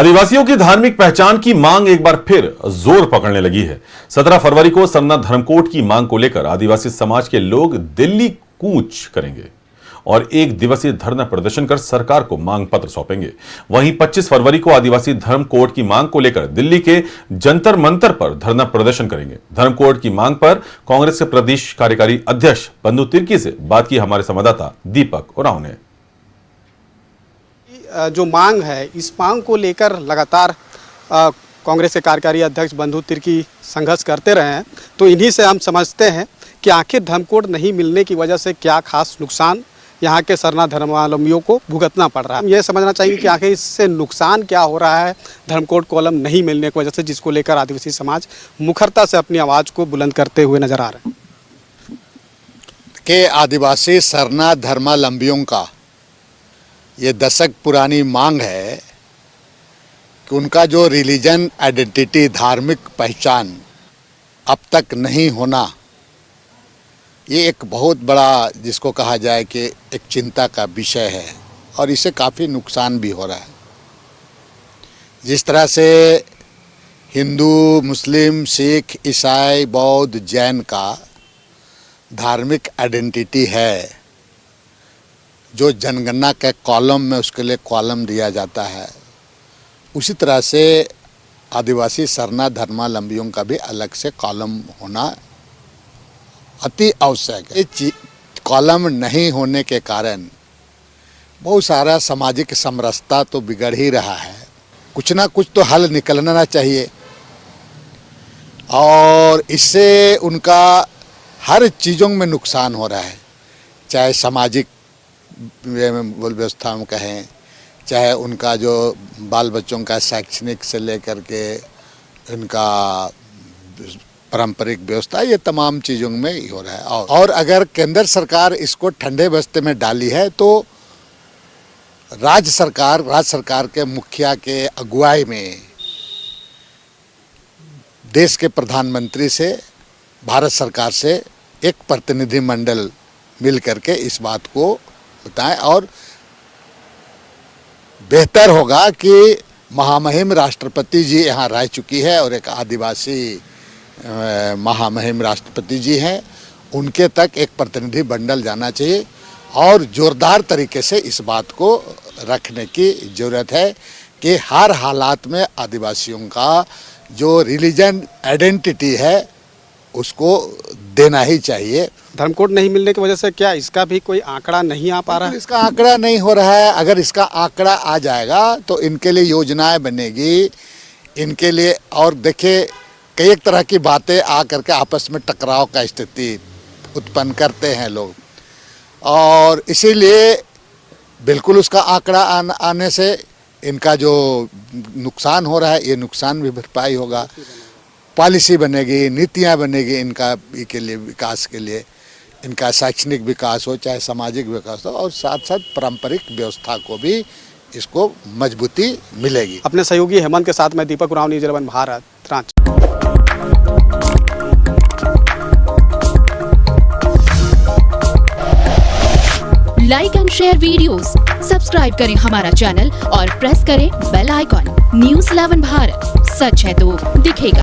आदिवासियों की धार्मिक पहचान की मांग एक बार फिर जोर पकड़ने लगी है। 17 फरवरी को सरना धर्मकोड की मांग को लेकर आदिवासी समाज के लोग दिल्ली कूच करेंगे और एक दिवसीय धरना प्रदर्शन कर सरकार को मांग पत्र सौंपेंगे। वहीं 25 फरवरी को आदिवासी धर्म कोड की मांग को लेकर दिल्ली के जंतर मंतर पर धरना प्रदर्शन करेंगे। धर्म कोड की मांग पर कांग्रेस के प्रदेश कार्यकारी अध्यक्ष बंधु तिर्की से बात की हमारे संवाददाता दीपक उरांव ने। जो मांग है, इस मांग को लेकर लगातार कांग्रेस के कार्यकारी अध्यक्ष बंधु तिर्की संघर्ष करते रहे हैं। तो इन्हीं से हम समझते हैं कि आखिर धर्म कोड नहीं मिलने की वजह से क्या खास नुकसान यहाँ के सरना धर्मावलंबियों को भुगतना पड़ रहा है। हम ये समझना चाहिए कि आखिर इससे नुकसान क्या हो रहा है धर्म कोड कॉलम नहीं मिलने की वजह से, जिसको लेकर आदिवासी समाज मुखरता से अपनी आवाज़ को बुलंद करते हुए नजर आ रहे हैं। कि आदिवासी सरना धर्मावलंबियों का ये दशक पुरानी मांग है कि उनका जो रिलीजन आइडेंटिटी, धार्मिक पहचान अब तक नहीं होना, ये एक बहुत बड़ा, जिसको कहा जाए कि एक चिंता का विषय है और इससे काफ़ी नुकसान भी हो रहा है। जिस तरह से हिंदू, मुस्लिम, सिख, ईसाई, बौद्ध, जैन का धार्मिक आइडेंटिटी है, जो जनगणना के कॉलम में उसके लिए कॉलम दिया जाता है, उसी तरह से आदिवासी सरना धर्मावलंबियों का भी अलग से कॉलम होना अति आवश्यक है। ये कॉलम नहीं होने के कारण बहुत सारा सामाजिक समरसता तो बिगड़ ही रहा है। कुछ ना कुछ तो हल निकलना चाहिए और इससे उनका हर चीज़ों में नुकसान हो रहा है, चाहे सामाजिक व्यवस्था में कहें, चाहे उनका जो बाल बच्चों का शैक्षणिक से लेकर के उनका पारंपरिक व्यवस्था, ये तमाम चीज़ों में ही हो रहा है। और अगर केंद्र सरकार इसको ठंडे बस्ते में डाली है तो राज्य सरकार के मुखिया के अगुवाई में देश के प्रधानमंत्री से, भारत सरकार से एक प्रतिनिधिमंडल मिल करके इस बात को बताएं। और बेहतर होगा कि महामहिम राष्ट्रपति जी यहाँ रह चुकी है और एक आदिवासी महामहिम राष्ट्रपति जी हैं, उनके तक एक प्रतिनिधि मंडल जाना चाहिए और जोरदार तरीके से इस बात को रखने की ज़रूरत है कि हर हालात में आदिवासियों का जो रिलीजन आइडेंटिटी है उसको देना ही चाहिए। धर्म कोड नहीं मिलने की वजह से क्या इसका भी कोई आंकड़ा नहीं आ पा रहा है? इसका आंकड़ा नहीं हो रहा है। अगर इसका आंकड़ा आ जाएगा तो इनके लिए योजनाएं बनेगी, इनके लिए। और देखिए, कई एक तरह की बातें आ करके आपस में टकराव का स्थिति उत्पन्न करते हैं लोग, और इसीलिए बिल्कुल उसका आंकड़ा आने से इनका जो नुकसान हो रहा है, ये नुकसान भी भरपाई होगा। पॉलिसी बनेगी, नीतियाँ बनेगी इनका के लिए, विकास के लिए, इनका शैक्षणिक विकास हो चाहे सामाजिक विकास हो, और साथ साथ पारंपरिक व्यवस्था को भी इसको मजबूती मिलेगी। अपने सहयोगी हेमंत के साथ मैं Deepak Oraon, news 11 Bharat, Ranchi. Like and share videos, subscribe करें हमारा चैनल और प्रेस करें बेल आइकॉन। न्यूज़ 11 भारत, सच है तो दिखेगा।